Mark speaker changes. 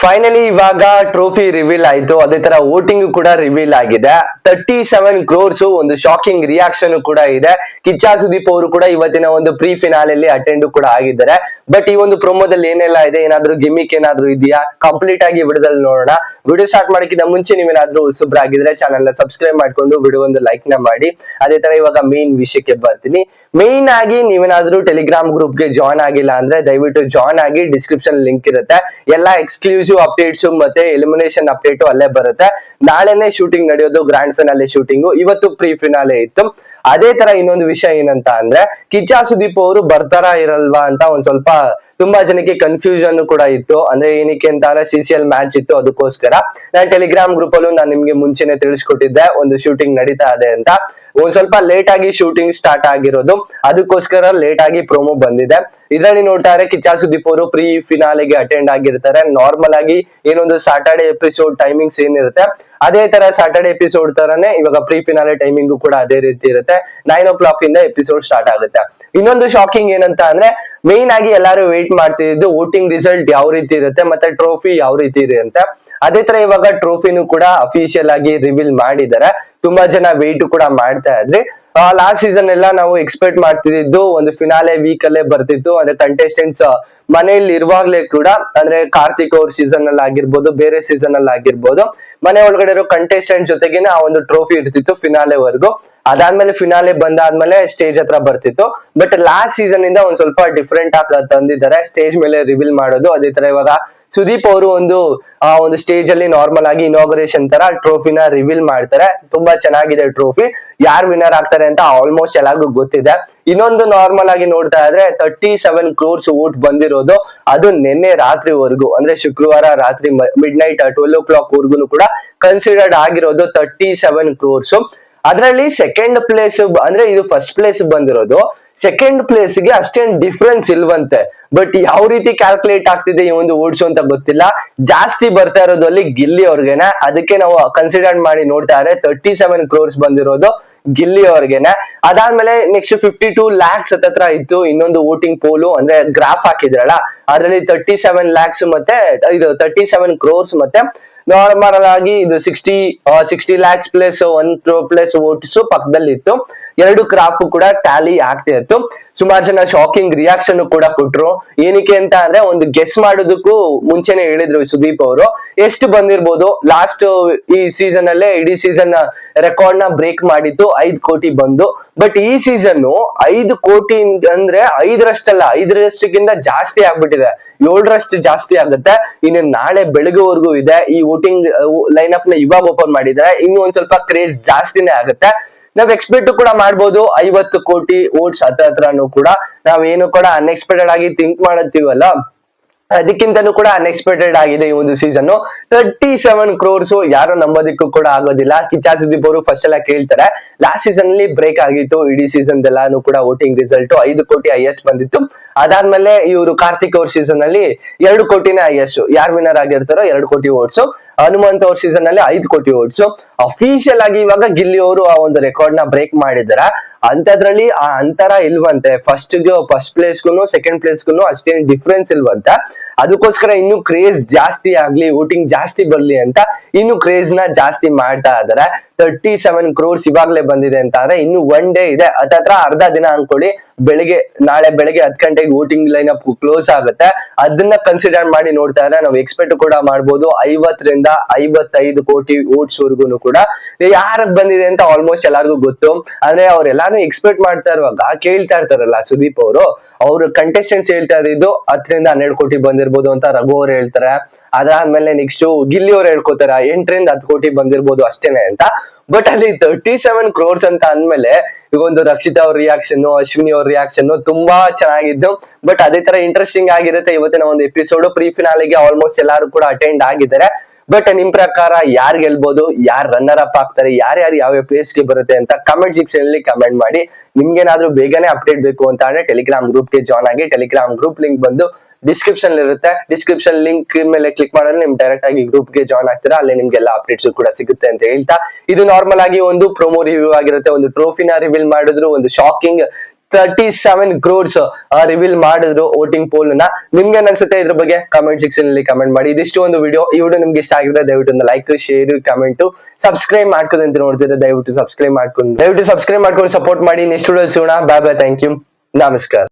Speaker 1: Finally ಇವಾಗ trophy reveal ಆಯ್ತು. ಅದೇ ತರ ವೋಟಿಂಗ್ ಕೂಡ ರಿವೀಲ್ ಆಗಿದೆ. 37 crores ಒಂದು ಶಾಕಿಂಗ್ ರಿಯಾಕ್ಷನ್ ಕೂಡ ಇದೆ. ಕಿಚ್ಚ ಸುದೀಪ್ ಅವರು ಕೂಡ ಇವತ್ತಿನ ಒಂದು ಪ್ರೀ ಫಿನಾಲೆಯಲ್ಲಿ ಅಟೆಂಡ್ ಕೂಡ ಆಗಿದ್ದಾರೆ. ಬಟ್ ಈ ಒಂದು ಪ್ರೊಮೋದಲ್ಲಿ ಏನೆಲ್ಲ ಇದೆ, ಏನಾದ್ರೂ ಗಿಮಿಕ್ ಏನಾದ್ರೂ ಇದೆಯಾ, ಕಂಪ್ಲೀಟ್ ಆಗಿ ವಿಡಿಯೋದಲ್ಲಿ ನೋಡೋಣ. ವಿಡಿಯೋ ಸ್ಟಾರ್ಟ್ ಮಾಡಕ್ಕಿಂತ ಮುಂಚೆ ನೀವೇನಾದ್ರೂ ಹೊಸಬ್ರಾಗಿದ್ರೆ ಚಾನಲ್ ನ ಸಬ್ಸ್ಕ್ರೈಬ್ ಮಾಡ್ಕೊಂಡು ವಿಡಿಯೋ ಒಂದು ಲೈಕ್ ನ ಮಾಡಿ. ಅದೇ ತರ ಇವಾಗ ಮೇನ್ ವಿಷಯಕ್ಕೆ ಬರ್ತೀನಿ. ಮೇನ್ ಆಗಿ ನೀವೇನಾದ್ರೂ ಟೆಲಿಗ್ರಾಮ್ ಗ್ರೂಪ್ ಗೆ ಜಾಯ್ನ್ ಆಗಿಲ್ಲ ಅಂದ್ರೆ ದಯವಿಟ್ಟು ಜಾಯ್ನ್ ಆಗಿ. ಡಿಸ್ಕ್ರಿಪ್ಷನ್ ಲಿಂಕ್ ಇರುತ್ತೆ. ಎಲ್ಲ ಎಕ್ಸ್ಕ್ಲೂಸಿವ್ ಅಪ್ಡೇಟ್ಸ್ ಮತ್ತೆ ಎಲಿಮಿನೇಷನ್ ಅಪ್ಡೇಟ್ ಅಲ್ಲೇ ಬರುತ್ತೆ. ನಾಳೆನೆ ಶೂಟಿಂಗ್ ನಡೆಯೋದು, ಗ್ರಾಂಡ್ ಫಿನಾಲೆ ಶೂಟಿಂಗ್. ಇವತ್ತು ಪ್ರೀ ಫಿನಾಲೆ ಇತ್ತು. ಅದೇ ತರ ಇನ್ನೊಂದು ವಿಷಯ ಏನಂತ ಅಂದ್ರೆ, ಕಿಚ್ಚ ಸುದೀಪ್ ಅವರು ಬರ್ತಾರಾ ಇರಲ್ವಾ ಅಂತ ಒಂದ್ ಸ್ವಲ್ಪ ತುಂಬಾ ಜನಕ್ಕೆ ಕನ್ಫ್ಯೂಷನ್ ಕೂಡ ಇತ್ತು. ಅಂದ್ರೆ ಏನಕ್ಕೆ ಅಂತ ಅಂದ್ರೆ CCL ಮ್ಯಾಚ್ ಇತ್ತು, ಅದಕ್ಕೋಸ್ಕರ ನಾನು ಟೆಲಿಗ್ರಾಮ್ ಗ್ರೂಪ್ ಅಲ್ಲೂ ನಾನು ನಿಮ್ಗೆ ಮುಂಚೆನೆ ತಿಳಿಸ್ಕೊಟ್ಟಿದ್ದೆ ಒಂದು ಶೂಟಿಂಗ್ ನಡೀತಾ ಇದೆ ಅಂತ. ಒಂದ್ ಸ್ವಲ್ಪ ಲೇಟ್ ಆಗಿ ಶೂಟಿಂಗ್ ಸ್ಟಾರ್ಟ್ ಆಗಿರೋದು, ಅದಕ್ಕೋಸ್ಕರ ಲೇಟ್ ಆಗಿ ಪ್ರೋಮೋ ಬಂದಿದೆ. ಇದ್ರಲ್ಲಿ ನೋಡ್ತಾ ಇದ್ರೆ ಕಿಚ್ಚ ಸುದೀಪ್ ಅವರು ಪ್ರೀ ಫಿನಾಲೆಗೆ ಅಟೆಂಡ್ ಆಗಿರ್ತಾರೆ. ನಾರ್ಮಲ್ ಆಗಿ ಏನೊಂದು ಸಾಟರ್ಡೆ ಎಪಿಸೋಡ್ ಟೈಮಿಂಗ್ಸ್ ಏನಿರುತ್ತೆ ಅದೇ ತರ ಸಾಟರ್ಡೆ ಎಪಿಸೋಡ್ ತರನೇ ಇವಾಗ ಪ್ರೀ ಫಿನಾಲೆ ಟೈಮಿಂಗ್ ಕೂಡ ಅದೇ ರೀತಿ ಇರುತ್ತೆ. 9 o'clock ಇಂದ ಎಪಿಸೋಡ್ ಸ್ಟಾರ್ಟ್ ಆಗುತ್ತೆ. ಇನ್ನೊಂದು ಶಾಕಿಂಗ್ ಏನಂತ ಅಂದ್ರೆ, ಮೇನ್ ಆಗಿ ಎಲ್ಲಾರು ವೇಟ್ ಮಾಡ್ತಿದ್ದು ವೋಟಿಂಗ್ ರಿಸಲ್ಟ್ ಯಾವ ರೀತಿ ಇರುತ್ತೆ ಮತ್ತೆ ಟ್ರೋಫಿ ಯಾವ ರೀತಿ ಇರುತ್ತೆ. ಅದೇ ತರ ಇವಾಗ ಟ್ರೋಫಿನೂ ಕೂಡ ಅಫಿಷಿಯಲ್ ಆಗಿ ರಿವೀಲ್ ಮಾಡಿದ್ದಾರೆ. ತುಂಬಾ ಜನ ವೇಟ್ ಕೂಡ ಮಾಡ್ತಾ ಇದ್ರಿ. ಲಾಸ್ಟ್ ಸೀಸನ್ ಎಲ್ಲ ನಾವು ಎಕ್ಸ್ಪೆಕ್ಟ್ ಮಾಡ್ತಿದ್ದು ಒಂದು ಫಿನಾಲೆ ವೀಕ್ ಅಲ್ಲೇ ಬರ್ತಿತ್ತು. ಅಂದ್ರೆ ಕಂಟೆಸ್ಟೆಂಟ್ಸ್ ಮನೆಯಲ್ಲಿ ಇರುವಾಗ್ಲೇ ಕೂಡ, ಅಂದ್ರೆ ಕಾರ್ತಿಕ್ ಅವ್ರ ಸೀಸನ್ ಅಲ್ಲಿ ಆಗಿರ್ಬೋದು, ಬೇರೆ ಸೀಸನ್ ಅಲ್ಲಿ ಆಗಿರ್ಬೋದು, ಮನೆ ಒಳಗಡೆ ಇರೋ ಕಂಟೆಸ್ಟೆಂಟ್ ಜೊತೆಗೇನೆ ಆ ಒಂದು ಟ್ರೋಫಿ ಇರ್ತಿತ್ತು ಫಿನಾಲೆ ವರ್ಗು. ಅದಾದ್ಮೇಲೆ ಫಿನಾಲೆ ಬಂದಾದ್ಮೇಲೆ ಸ್ಟೇಜ್ ಹತ್ರ ಬರ್ತಿತ್ತು. ಬಟ್ ಲಾಸ್ಟ್ ಸೀಸನ್ ಇಂದ ಒಂದ್ ಸ್ವಲ್ಪ ಡಿಫ್ರೆಂಟ್ ಆಗಿ ತಂದಿದ್ದಾರೆ, ಸ್ಟೇಜ್ ಮೇಲೆ ರಿವೀಲ್ ಮಾಡೋದು. ಅದೇ ತರ ಇವಾಗ ಸುದೀಪ್ ಅವರು ಒಂದು ಸ್ಟೇಜ್ ಅಲ್ಲಿ ನಾರ್ಮಲ್ ಆಗಿ ಇನಾಗ್ರೇಷನ್ ತರ ಟ್ರೋಫಿನ ರಿವೀಲ್ ಮಾಡ್ತಾರೆ. ತುಂಬಾ ಚೆನ್ನಾಗಿದೆ ಟ್ರೋಫಿ. ಯಾರು ವಿನ್ನರ್ ಆಗ್ತಾರೆ ಅಂತ ಆಲ್ಮೋಸ್ಟ್ ಎಲ್ಲರಿಗೂ ಗೊತ್ತಿದೆ. ಇನ್ನೊಂದು ನಾರ್ಮಲ್ ಆಗಿ ನೋಡ್ತಾ ಇದ್ರೆ 37 crores ವೋಟ್ ಬಂದಿರೋದು ಅದು ನಿನ್ನೆ ರಾತ್ರಿವರೆಗೂ, ಅಂದ್ರೆ ಶುಕ್ರವಾರ ರಾತ್ರಿ ಮಿಡ್ ನೈಟ್ 12 o'clock ವರ್ಗು ಕೂಡ ಕನ್ಸಿಡರ್ಡ್ ಆಗಿರೋದು 37 crores. ಅದರಲ್ಲಿ ಸೆಕೆಂಡ್ ಪ್ಲೇಸ್ ಅಂದ್ರೆ ಇದು ಫಸ್ಟ್ ಪ್ಲೇಸ್ ಬಂದಿರೋದು, ಸೆಕೆಂಡ್ ಪ್ಲೇಸ್ ಗೆ ಅಷ್ಟೇನ್ ಡಿಫ್ರೆನ್ಸ್ ಇಲ್ವಂತೆ. ಬಟ್ ಯಾವ ರೀತಿ ಕ್ಯಾಲ್ಕುಲೇಟ್ ಆಗ್ತಿದೆ ಈ ಒಂದು ಓಡ್ಸು ಅಂತ ಗೊತ್ತಿಲ್ಲ. ಜಾಸ್ತಿ ಬರ್ತಾ ಇರೋದು ಅಲ್ಲಿ ಗಿಲ್ಲಿ ಅವ್ರಿಗೆನೆ. ಅದಕ್ಕೆ ನಾವು ಕನ್ಸಿಡರ್ ಮಾಡಿ ನೋಡ್ತಾ ಇದ್ರೆ 37 crores ಬಂದಿರೋದು ಗಿಲ್ಲಿ ಅವ್ರಿಗೆನೆ. ಅದಾದ್ಮೇಲೆ ನೆಕ್ಸ್ಟ್ 52 lakhs ಹತ್ರ ಇತ್ತು ಇನ್ನೊಂದು ವೋಟಿಂಗ್ ಪೋಲು, ಅಂದ್ರೆ ಗ್ರಾಫ್ ಹಾಕಿದ್ರಲ್ಲ ಅದ್ರಲ್ಲಿ 37 lakhs ಮತ್ತೆ ಇದು 37 crores ಮತ್ತೆ ನಾರ್ಮಲ್ ಆಗಿ ಇದು 60 lakhs plus 1 crore plus votes ಪಕ್ಕದಲ್ಲಿ ಇತ್ತು. ಎರಡು ಗ್ರಾಫ್ ಕೂಡ ಟ್ಯಾಲಿ ಆಗ್ತಾ ಇತ್ತು. ಸುಮಾರು ಜನ ಶಾಕಿಂಗ್ ರಿಯಾಕ್ಷನ್ ಕೂಡ ಕೊಟ್ರು. ಏನಕ್ಕೆ ಅಂತ ಅಂದ್ರೆ, ಒಂದು ಗೆಸ್ ಮಾಡೋದಕ್ಕೂ ಮುಂಚೆನೆ ಹೇಳಿದ್ರು ಸುದೀಪ್ ಅವರು ಎಷ್ಟು ಬಂದಿರ್ಬೋದು. ಲಾಸ್ಟ್ ಈ ಸೀಸನ್ ಅಲ್ಲೇ ಇಡೀ ಸೀಸನ್ ರೆಕಾರ್ಡ್ ನ ಬ್ರೇಕ್ ಮಾಡಿತ್ತು 5 ಕೋಟಿ ಬಂದು. ಬಟ್ ಈ ಸೀಸನ್ 5 ಕೋಟಿ ಅಂದ್ರೆ 5ರಷ್ಟಲ್ಲ, 5ರಷ್ಟಕ್ಕಿಂತ ಜಾಸ್ತಿ ಆಗ್ಬಿಟ್ಟಿದೆ. 7ರಷ್ಟು ಜಾಸ್ತಿ ಆಗುತ್ತೆ. ಇನ್ನು ನಾಳೆ ಬೆಳಗ್ಗೆವರೆಗೂ ಇದೆ. ಈ ವೋಟಿಂಗ್ ಲೈನ್ ಅಪ್ ನ ಇವಾಗ ಓಪನ್ ಮಾಡಿದ್ರೆ ಇನ್ನು ಒಂದ್ ಸ್ವಲ್ಪ ಕ್ರೇಜ್ ಜಾಸ್ತಿನೇ ಆಗುತ್ತೆ. ನಾವ್ ಎಕ್ಸ್ಪೆಕ್ಟ್ ಕೂಡ ಮಾಡ್ಬೋದು 50 ಕೋಟಿ ವೋಟ್ಸ್ ಹತ್ರನು ಕೂಡ. ನಾವೇನು ಕೂಡ ಅನ್ಎಕ್ಸ್ಪೆಕ್ಟೆಡ್ ಆಗಿ ಥಿಂಕ್ ಮಾಡತ್ತೀವಲ್ಲ, ಅದಕ್ಕಿಂತನೂ ಕೂಡ ಅನ್ಎಕ್ಸ್ಪೆಕ್ಟೆಡ್ ಆಗಿದೆ ಈ ಒಂದು ಸೀಸನ್. 37 crores ಯಾರು ನಂಬೋದಿಕ್ಕೂ ಕೂಡ ಆಗೋದಿಲ್ಲ. ಕಿಚ್ಚ ಸುದೀಪ್ ಅವರು ಫಸ್ಟ್ ಎಲ್ಲ ಕೇಳ್ತಾರೆ. ಲಾಸ್ಟ್ ಸೀಸನ್ ಅಲ್ಲಿ ಬ್ರೇಕ್ ಆಗಿತ್ತು ಇಡೀ ಸೀಸನ್ ಎಲ್ಲಾನು ಕೂಡ ವೋಟಿಂಗ್ ರಿಸಲ್ಟ್ 5 ಕೋಟಿ ಹೈಯೆಸ್ಟ್ ಬಂದಿತ್ತು. ಅದಾದ್ಮೇಲೆ ಇವರು ಕಾರ್ತಿಕ್ ಅವ್ರ ಸೀಸನ್ ಅಲ್ಲಿ 2 ಕೋಟಿನೇ ಹೈಯೆಸ್ಟ್. ಯಾರು ವಿನ್ನರ್ ಆಗಿರ್ತಾರೋ 2 ಕೋಟಿ ವೋಟ್ಸ್. ಹನುಮಂತ್ ಅವ್ರ ಸೀಸನ್ ಅಲ್ಲಿ 5 ಕೋಟಿ ವೋಟ್ಸ್. ಅಫಿಷಿಯಲ್ ಆಗಿ ಇವಾಗ ಗಿಲ್ಲಿ ಅವರು ಆ ಒಂದು ರೆಕಾರ್ಡ್ ನ ಬ್ರೇಕ್ ಮಾಡಿದ್ದಾರೆ. ಅಂತದ್ರಲ್ಲಿ ಆ ಅಂತರ ಇಲ್ವಂತೆ. ಫಸ್ಟ್ ಪ್ಲೇಸ್ಗೂ ಸೆಕೆಂಡ್ ಪ್ಲೇಸ್ಗೂ ಅಷ್ಟೇನು ಡಿಫ್ರೆನ್ಸ್ ಇಲ್ವಂತೆ. ಅದಕ್ಕೋಸ್ಕರ ಇನ್ನು ಕ್ರೇಜ್ ಜಾಸ್ತಿ ಆಗ್ಲಿ, ವೋಟಿಂಗ್ ಜಾಸ್ತಿ ಬರ್ಲಿ ಅಂತ ಇನ್ನು ಕ್ರೇಜ್ ನ ಜಾಸ್ತಿ ಮಾಡ್ತಾ ಇದಾರೆ. 37 crores ಇವಾಗ್ಲೇ ಬಂದಿದೆ ಅಂತ ಅಂದ್ರೆ ಇನ್ನು 1 day ಇದೆ. ಹತ್ರ ಅರ್ಧ ದಿನ ಅನ್ಕೊಳ್ಳಿ. ನಾಳೆ ಬೆಳಗ್ಗೆ 10 ಗಂಟೆಗೆ ವೋಟಿಂಗ್ ಲೈನ್ ಅಪ್ ಕ್ಲೋಸ್ ಆಗುತ್ತೆ. ಅದನ್ನ ಕನ್ಸಿಡರ್ ಮಾಡಿ ನೋಡ್ತಾ ಇದ್ರೆ ನಾವು ಎಕ್ಸ್ಪೆಕ್ಟ್ ಕೂಡ ಮಾಡ್ಬೋದು 50 ರಿಂದ 55 ಕೋಟಿ ವೋಟ್ಸ್ ವರ್ಗುನು ಕೂಡ. ಯಾರಗ್ ಬಂದಿದೆ ಅಂತ ಆಲ್ಮೋಸ್ಟ್ ಎಲ್ಲಾರ್ಗು ಗೊತ್ತು. ಅಂದ್ರೆ ಅವ್ರೆಲ್ಲಾನು ಎಕ್ಸ್ಪೆಕ್ಟ್ ಮಾಡ್ತಾ ಇರುವಾಗ ಕೇಳ್ತಾ ಇರ್ತಾರಲ್ಲ ಸುದೀಪ್ ಅವರು ಕಂಟೆಸ್ಟೆಂಟ್ಸ್ ಹೇಳ್ತಾ ಇದ್ದು 10 ರಿಂದ 12 ಕೋಟಿ ಬಂದಿರ್ಬೋದು ಅಂತ ರಘು ಅವ್ರು ಹೇಳ್ತಾರೆ. ಅದಾದ್ಮೇಲೆ ನೆಕ್ಸ್ಟ್ ಗಿಲ್ಲಿ ಅವ್ರು ಹೇಳ್ಕೊತಾರೆ 8 ರಿಂದ 10 ಕೋಟಿ ಬಂದಿರ್ಬೋದು ಅಷ್ಟೇನೆ ಅಂತ. ಬಟ್ ಅಲ್ಲಿ 37 crores ಅಂತ ಅಂದ್ಮೇಲೆ ಈಗ ಒಂದು ರಕ್ಷಿತಾ ಅವ್ರ ರಿಯಾಕ್ಷನ್, ಅಶ್ವಿನಿ ಅವ್ರ ರಿಯಾಕ್ಷನ್ ತುಂಬಾ ಚೆನ್ನಾಗಿದ್ದು. ಬಟ್ ಅದೇ ತರ ಇಂಟ್ರೆಸ್ಟಿಂಗ್ ಆಗಿರುತ್ತೆ ಇವತ್ತಿನ ಒಂದು ಎಪಿಸೋಡ್. ಪ್ರೀ ಫಿನಾಲೆಗೆ ಆಲ್ಮೋಸ್ಟ್ ಎಲ್ಲಾರು ಕೂಡ ಅಟೆಂಡ್ ಆಗಿದ್ದಾರೆ. ಬಟ್ ನಿಮ್ ಪ್ರಕಾರ ಯಾರು ಗೆಲ್ಬಹುದು, ಯಾರು ರನ್ನರ್ ಅಪ್ ಆಗ್ತಾರೆ, ಯಾರ್ಯಾರು ಯಾವ ಪ್ಲೇಸ್ ಗೆ ಬರುತ್ತೆ ಅಂತ ಕಮೆಂಟ್ ಸೆಕ್ಷನ್ ಅಲ್ಲಿ ಕಮೆಂಟ್ ಮಾಡಿ. ನಿಮ್ಗೇನಾದ್ರೂ ಬೇಗನೆ ಅಪ್ಡೇಟ್ ಬೇಕು ಅಂತ ಅಂದ್ರೆ ಟೆಲಿಗ್ರಾಮ್ ಗ್ರೂಪ್ ಗೆ ಜಾಯ್ನ್ ಆಗಿ. ಟೆಲಿಗ್ರಾಮ್ ಗ್ರೂಪ್ ಲಿಂಕ್ ಬಂದು ಡಿಸ್ಕ್ರಿಪ್ಷನ್ ಇರುತ್ತೆ. ಡಿಸ್ಕ್ರಿಪ್ಷನ್ ಲಿಂಕ್ ಮೇಲೆ ಕ್ಲಿಕ್ ಮಾಡಿದ್ರೆ ನಿಮ್ ಡೈರೆಕ್ಟ್ ಆಗಿ ಗ್ರೂಪ್ ಗೆ ಜಾಯ್ನ್ ಆಗ್ತೀರಾ. ಅಲ್ಲಿ ನಿಮ್ಗೆಲ್ಲ ಅಪ್ಡೇಟ್ಸ್ ಕೂಡ ಸಿಗುತ್ತೆ ಅಂತ ಹೇಳ್ತಾ, ಇದು ನಾರ್ಮಲ್ ಆಗಿ ಒಂದು ಪ್ರೊಮೋ ರಿವ್ಯೂ ಆಗಿರುತ್ತೆ. ಒಂದು ಟ್ರೋಫಿನ ರಿವೀಲ್ ಮಾಡಿದ್ರು, ಒಂದು ಶಾಕಿಂಗ್ 37 crores ರಿವೀಲ್ ಮಾಡಿದ್ರು ವೋಟಿಂಗ್ ಪೋಲ್ ನ. ನಿಮ್ಗೆ ಅನ್ಸುತ್ತೆ ಇದ್ರ ಬಗ್ಗೆ ಕಮೆಂಟ್ ಸೆಕ್ಷನ್ ಅಲ್ಲಿ ಕಮೆಂಟ್ ಮಾಡಿ. ಇದಿಷ್ಟು ಒಂದು ವಿಡಿಯೋ. ಈ ವಿಡಿಯೋ ನಿಮ್ಗೆ ಇಷ್ಟ ಆಗಿದ್ರೆ ದಯವಿಟ್ಟು ಒಂದು ಲೈಕ್, ಶೇರ್, ಕಮೆಂಟ್, ಸಬ್ಸ್ಕ್ರೈಬ್ ಮಾಡ್ಕೊಂಡು ಅಂತ ನೋಡ್ತಿದ್ರೆ ದಯವಿಟ್ಟು ಸಬ್ಸ್ಕ್ರೈಬ್ ಮಾಡ್ಕೊಂಡು ಸಪೋರ್ಟ್ ಮಾಡಿ. ನೆಕ್ಸ್ಟ್ ವಿಡಿಯೋ ಸಿಗೋಣ. ಬಾಯ್ ಬಾಯ್, ಥ್ಯಾಂಕ್ ಯು, ನಮಸ್ಕಾರ.